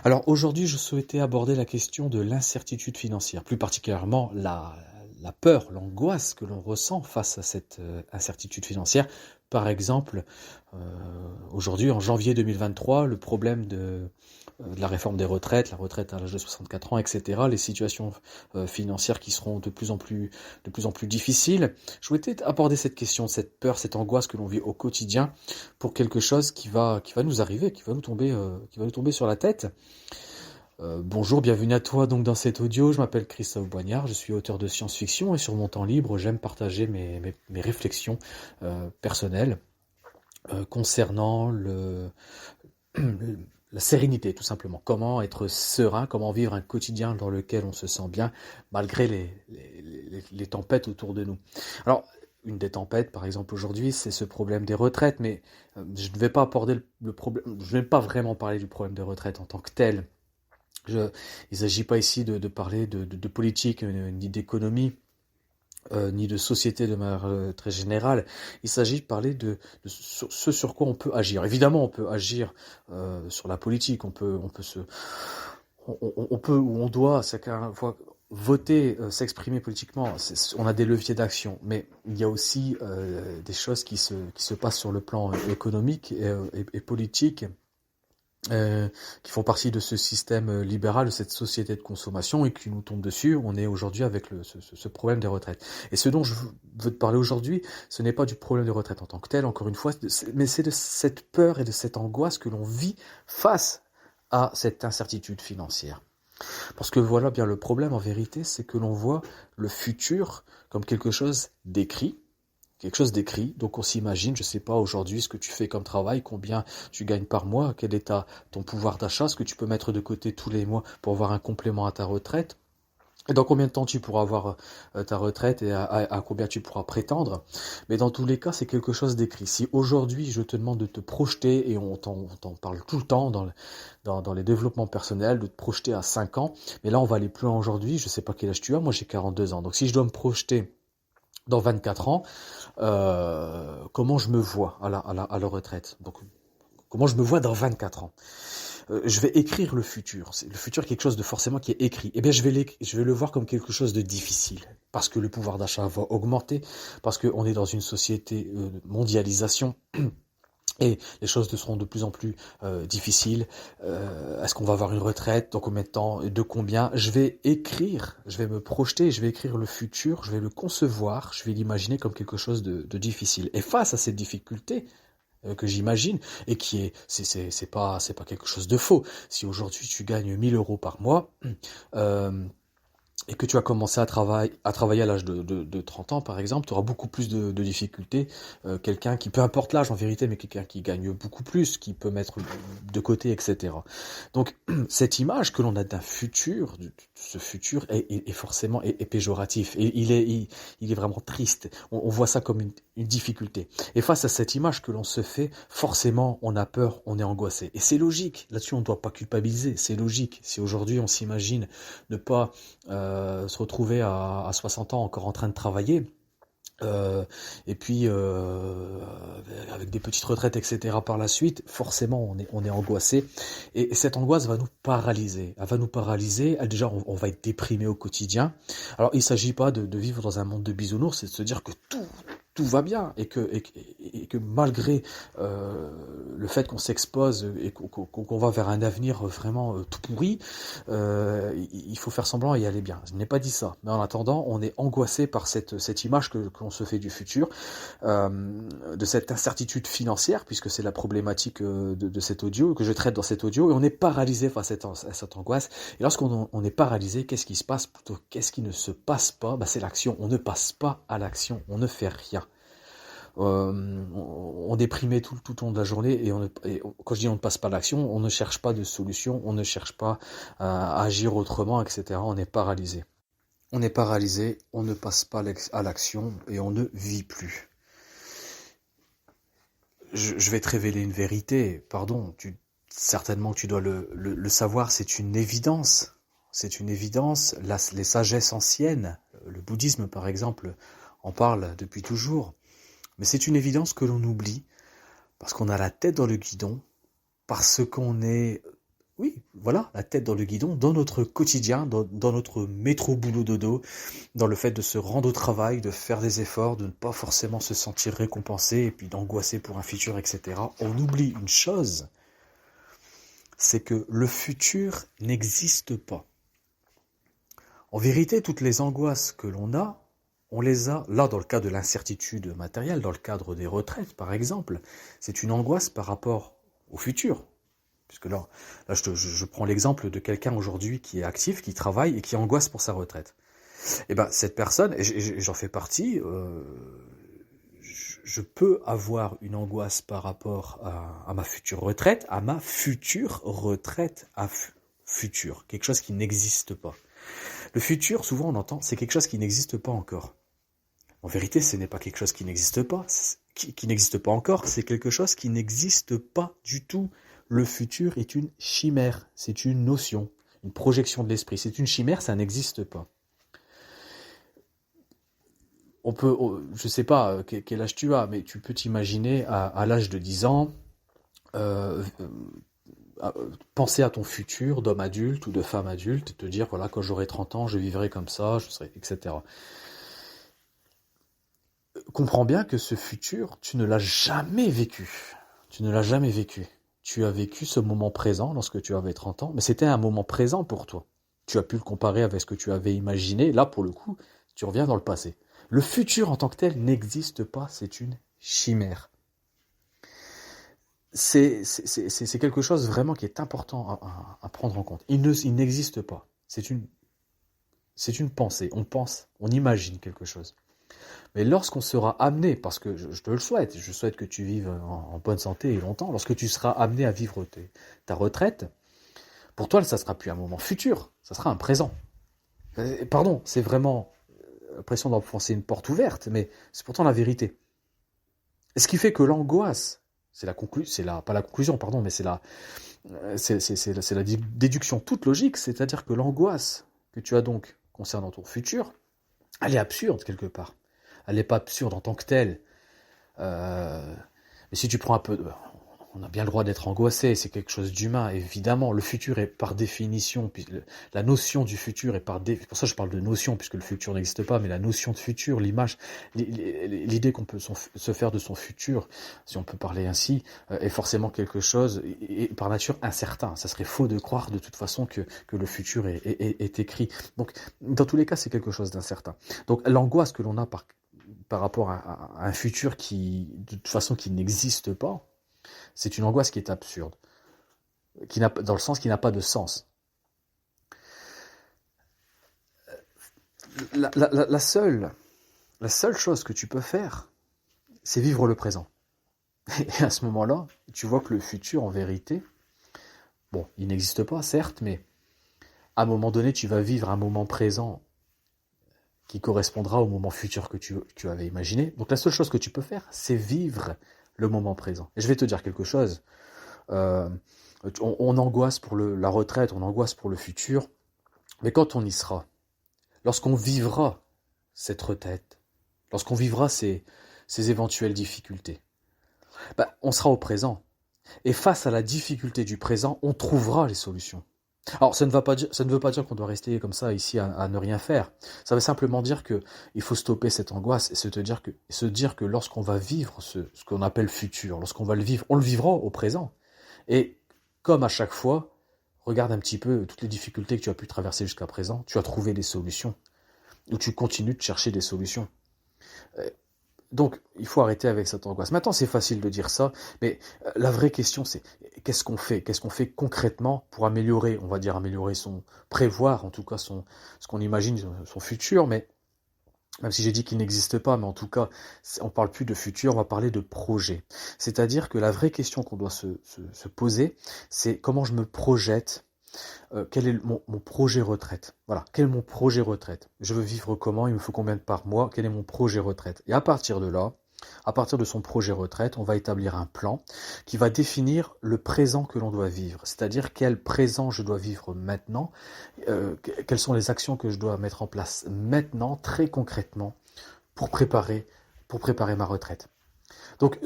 Alors aujourd'hui, je souhaitais aborder la question de l'incertitude financière, plus particulièrement la peur, l'angoisse que l'on ressent face à cette incertitude financière. Par exemple, euh, aujourd'hui, en janvier 2023, le problème de la réforme des retraites, la retraite à l'âge de 64 ans, etc., les situations financières qui seront de plus en plus difficiles. Je souhaitais aborder cette question, cette peur, cette angoisse que l'on vit au quotidien pour quelque chose qui va nous arriver, qui va nous tomber sur la tête. Bonjour, bienvenue à toi donc dans cet audio. Je m'appelle Christophe Boignard, je suis auteur de science-fiction et sur mon temps libre, j'aime partager mes réflexions personnelles concernant la sérénité, tout simplement. Comment être serein, comment vivre un quotidien dans lequel on se sent bien malgré les tempêtes autour de nous. Alors, une des tempêtes, par exemple, aujourd'hui, c'est ce problème des retraites, mais je ne vais pas aborder le problème, je ne vais pas vraiment parler du problème des retraites en tant que tel. Il ne s'agit pas ici de parler de politique, ni d'économie, ni de société de manière très générale. Il s'agit de parler de ce sur quoi on peut agir. Évidemment, on peut agir sur la politique, on peut ou on doit, chacun fois voter, s'exprimer politiquement. On a des leviers d'action, mais il y a aussi des choses qui se passent sur le plan économique et politique qui font partie de ce système libéral, de cette société de consommation et qui nous tombe dessus. On est aujourd'hui avec ce problème des retraites. Et ce dont je veux te parler aujourd'hui, ce n'est pas du problème des retraites en tant que tel, encore une fois, mais c'est de cette peur et de cette angoisse que l'on vit face à cette incertitude financière. Parce que voilà bien le problème en vérité, c'est que l'on voit le futur comme quelque chose d'écrit, donc on s'imagine, je sais pas aujourd'hui ce que tu fais comme travail, combien tu gagnes par mois, quel est ton pouvoir d'achat, ce que tu peux mettre de côté tous les mois pour avoir un complément à ta retraite, et dans combien de temps tu pourras avoir ta retraite et à combien tu pourras prétendre. Mais dans tous les cas, c'est quelque chose d'écrit. Si aujourd'hui je te demande de te projeter, et on t'en parle tout le temps dans les développements personnels, de te projeter à 5 ans, mais là on va aller plus loin aujourd'hui, je sais pas quel âge tu as, moi j'ai 42 ans, donc si je dois me projeter dans 24 ans, comment je me vois à la retraite. Donc, comment je me vois dans 24 ans. Je vais écrire le futur. Le futur est quelque chose de forcément qui est écrit. Eh bien, je vais le voir comme quelque chose de difficile. Parce que le pouvoir d'achat va augmenter, parce qu'on est dans une société mondialisation. Et les choses seront de plus en plus difficiles. Est-ce qu'on va avoir une retraite? Dans combien de temps? De combien? Je vais écrire, je vais me projeter, je vais écrire le futur, je vais le concevoir, je vais l'imaginer comme quelque chose de difficile. Et face à cette difficulté que j'imagine, et qui est, c'est pas quelque chose de faux. Si aujourd'hui tu gagnes 1 000 € par mois, euh, et que tu as commencé à travailler à l'âge de 30 ans, par exemple, tu auras beaucoup plus de difficultés. Quelqu'un qui, peu importe l'âge en vérité, mais quelqu'un qui gagne beaucoup plus, qui peut mettre de côté, etc. Donc, cette image que l'on a d'un futur, ce futur est forcément est péjoratif. Et il est vraiment triste. On voit ça comme une difficulté. Et face à cette image que l'on se fait, forcément, on a peur, on est angoissé. Et c'est logique. Là-dessus, on ne doit pas culpabiliser. C'est logique. Si aujourd'hui, on s'imagine ne pas se retrouver à 60 ans encore en train de travailler, et puis avec des petites retraites, etc. par la suite, forcément on est angoissé, et cette angoisse va nous paralyser. Elle va nous paralyser. Déjà, on va être déprimé au quotidien. Alors, il ne s'agit pas de vivre dans un monde de bisounours, c'est de se dire que tout va bien et que malgré le fait qu'on s'expose et qu'on va vers un avenir vraiment tout pourri, il faut faire semblant et y aller bien. Je n'ai pas dit ça, mais en attendant, on est angoissé par cette image que l'on se fait du futur, de cette incertitude financière, puisque c'est la problématique de cet audio que je traite dans cet audio, et on est paralysé face à cette angoisse. Et lorsqu'on on est paralysé, qu'est-ce qui se passe? Plutôt, qu'est-ce qui ne se passe pas? C'est l'action. On ne passe pas à l'action, on ne fait rien. On déprimait tout au long de la journée, et quand je dis on ne passe pas à l'action, on ne cherche pas de solution, on ne cherche pas à agir autrement, etc. On est paralysé. On est paralysé, on ne passe pas à l'action et on ne vit plus. Je vais te révéler une vérité, pardon, certainement tu dois le savoir, c'est une évidence. C'est une évidence. Les sagesses anciennes, le bouddhisme par exemple, en parle depuis toujours. Mais c'est une évidence que l'on oublie, parce qu'on a la tête dans le guidon, parce qu'on est, oui, voilà, la tête dans le guidon, dans notre quotidien, dans notre métro boulot dodo, dans le fait de se rendre au travail, de faire des efforts, de ne pas forcément se sentir récompensé et puis d'angoisser pour un futur, etc. On oublie une chose, c'est que le futur n'existe pas. En vérité, toutes les angoisses que l'on a, on les a, là dans le cas de l'incertitude matérielle, dans le cadre des retraites par exemple, c'est une angoisse par rapport au futur. Puisque là je prends l'exemple de quelqu'un aujourd'hui qui est actif, qui travaille et qui angoisse pour sa retraite. Et ben cette personne, et j'en fais partie, je peux avoir une angoisse par rapport à ma future retraite, future, quelque chose qui n'existe pas. Le futur, souvent on entend, c'est quelque chose qui n'existe pas encore. En vérité, ce n'est pas quelque chose qui n'existe pas, qui n'existe pas encore, c'est quelque chose qui n'existe pas du tout. Le futur est une chimère, c'est une notion, une projection de l'esprit. C'est une chimère, ça n'existe pas. On peut, je sais pas quel âge tu as, mais tu peux t'imaginer à l'âge de 10 ans, euh, penser à ton futur d'homme adulte ou de femme adulte et te dire, voilà, quand j'aurai 30 ans, je vivrai comme ça, je serai, etc. Comprends bien que ce futur, tu ne l'as jamais vécu. Tu ne l'as jamais vécu. Tu as vécu ce moment présent lorsque tu avais 30 ans, mais c'était un moment présent pour toi. Tu as pu le comparer avec ce que tu avais imaginé. Là, pour le coup, tu reviens dans le passé. Le futur en tant que tel n'existe pas, c'est une chimère. C'est quelque chose vraiment qui est important à prendre en compte. Il n'existe pas. C'est une pensée. On pense, on imagine quelque chose. Mais lorsqu'on sera amené, parce que je te le souhaite, je souhaite que tu vives en bonne santé et longtemps, lorsque tu seras amené à vivre ta retraite, pour toi, ça ne sera plus un moment futur, ça sera un présent. Pardon, c'est vraiment l'impression d'enfoncer une porte ouverte, mais c'est pourtant la vérité. Et ce qui fait que l'angoisse, pas la conclusion, pardon, mais c'est la déduction toute logique, c'est-à-dire que l'angoisse que tu as donc concernant ton futur, elle est absurde quelque part. Elle n'est pas absurde en tant que telle. Mais si tu prends un peu... On a bien le droit d'être angoissé, c'est quelque chose d'humain, évidemment. Le futur est par définition, la notion du futur est pour ça je parle de notion, puisque le futur n'existe pas, mais la notion de futur, l'image, l'idée qu'on peut se faire de son futur, si on peut parler ainsi, est forcément quelque chose, et par nature incertain. Ça serait faux de croire de toute façon que le futur est écrit. Donc, dans tous les cas, c'est quelque chose d'incertain. Donc, l'angoisse que l'on a par rapport à un futur de toute façon, qui n'existe pas, c'est une angoisse qui est absurde, dans le sens qui n'a pas de sens. La seule chose que tu peux faire, c'est vivre le présent. Et à ce moment-là, tu vois que le futur, en vérité, bon, il n'existe pas, certes, mais à un moment donné, tu vas vivre un moment présent qui correspondra au moment futur que tu avais imaginé. Donc la seule chose que tu peux faire, c'est vivre le moment présent. Et je vais te dire quelque chose. On angoisse pour la retraite, on angoisse pour le futur, mais quand on y sera, lorsqu'on vivra cette retraite, lorsqu'on vivra ces éventuelles difficultés, on sera au présent. Et face à la difficulté du présent, on trouvera les solutions. Alors, ça ne veut pas dire qu'on doit rester comme ça ici à ne rien faire. Ça veut simplement dire que il faut stopper cette angoisse et se dire que lorsqu'on va vivre ce qu'on appelle futur, lorsqu'on va le vivre, on le vivra au présent. Et comme à chaque fois, regarde un petit peu toutes les difficultés que tu as pu traverser jusqu'à présent, tu as trouvé des solutions, ou tu continues de chercher des solutions. Donc, il faut arrêter avec cette angoisse. Maintenant, c'est facile de dire ça, mais la vraie question, c'est qu'est-ce qu'on fait? Qu'est-ce qu'on fait concrètement pour améliorer, on va dire prévoir en tout cas ce qu'on imagine, son futur, mais même si j'ai dit qu'il n'existe pas, mais en tout cas, on ne parle plus de futur, on va parler de projet. C'est-à-dire que la vraie question qu'on doit se poser, c'est comment je me projette. Quel est mon projet retraite? Voilà, quel est mon projet retraite? Je veux vivre comment? Il me faut combien de par mois? Quel est mon projet retraite? Et à partir de là, à partir de son projet retraite, on va établir un plan qui va définir le présent que l'on doit vivre. C'est-à-dire quel présent je dois vivre maintenant, quelles sont les actions que je dois mettre en place maintenant, très concrètement, pour préparer ma retraite. Donc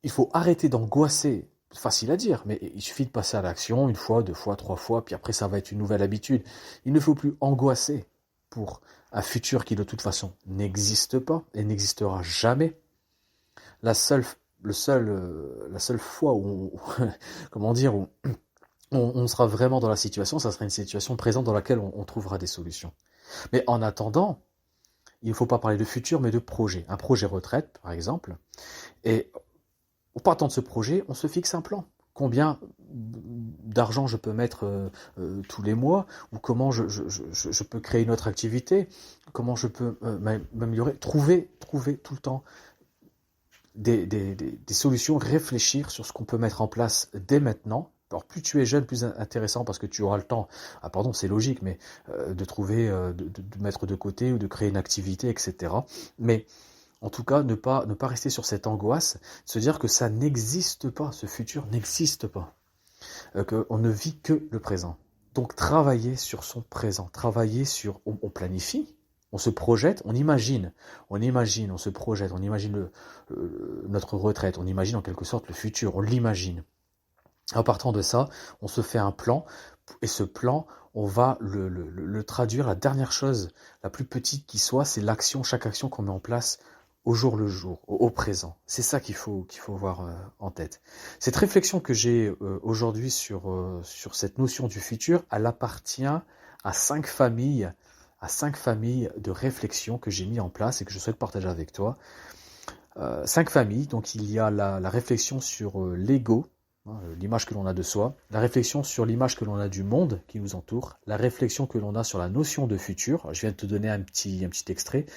il faut arrêter d'angoisser. facile à dire, mais il suffit de passer à l'action une fois, deux fois, trois fois, puis après ça va être une nouvelle habitude. Il ne faut plus angoisser pour un futur qui de toute façon n'existe pas et n'existera jamais. La seule, la seule fois où, comment dire, où on sera vraiment dans la situation, ça sera une situation présente dans laquelle on trouvera des solutions. Mais en attendant, il ne faut pas parler de futur, mais de projet. Un projet retraite, par exemple. Et au partant de ce projet, on se fixe un plan. Combien d'argent je peux mettre tous les mois, ou comment je peux créer une autre activité, comment je peux m'améliorer, trouver tout le temps des solutions, réfléchir sur ce qu'on peut mettre en place dès maintenant. Alors plus tu es jeune, plus intéressant parce que tu auras le temps, ah pardon c'est logique, mais de trouver, de mettre de côté ou de créer une activité, etc. Mais en tout cas, ne pas rester sur cette angoisse, se dire que ça n'existe pas, ce futur n'existe pas, qu'on ne vit que le présent. Donc travailler sur son présent, travailler sur, on planifie, on se projette, on imagine, on se projette, on imagine notre retraite, on imagine en quelque sorte le futur, on l'imagine. En partant de ça, on se fait un plan, et ce plan, on va le traduire. La dernière chose, la plus petite qui soit, c'est l'action, chaque action qu'on met en place au jour le jour, au présent. C'est ça qu'il faut avoir en tête. Cette réflexion que j'ai aujourd'hui sur cette notion du futur, elle appartient à 5 familles de réflexion que j'ai mis en place et que je souhaite partager avec toi. 5 familles, donc il y a la réflexion sur l'ego, l'image que l'on a de soi, la réflexion sur l'image que l'on a du monde qui nous entoure, la réflexion que l'on a sur la notion de futur, je viens de te donner un petit extrait,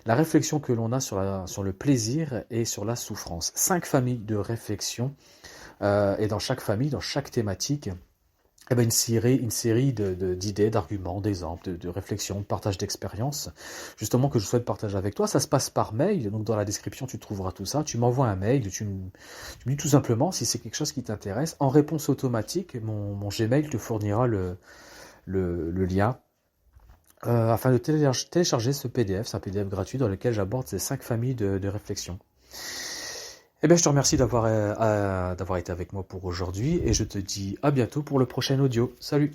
la réflexion que l'on a sur le plaisir et sur la souffrance. 5 familles de réflexion, et dans chaque famille, dans chaque thématique, eh ben une série d'idées, d'arguments, d'exemples, de réflexions, de partage d'expériences, justement que je souhaite partager avec toi. Ça se passe par mail, donc dans la description tu trouveras tout ça. Tu m'envoies un mail, tu me dis tout simplement si c'est quelque chose qui t'intéresse. En réponse automatique, mon Gmail te fournira le lien afin de télécharger ce PDF. C'est un PDF gratuit dans lequel j'aborde ces 5 familles de réflexions. Eh bien, je te remercie d'avoir été avec moi pour aujourd'hui et je te dis à bientôt pour le prochain audio. Salut!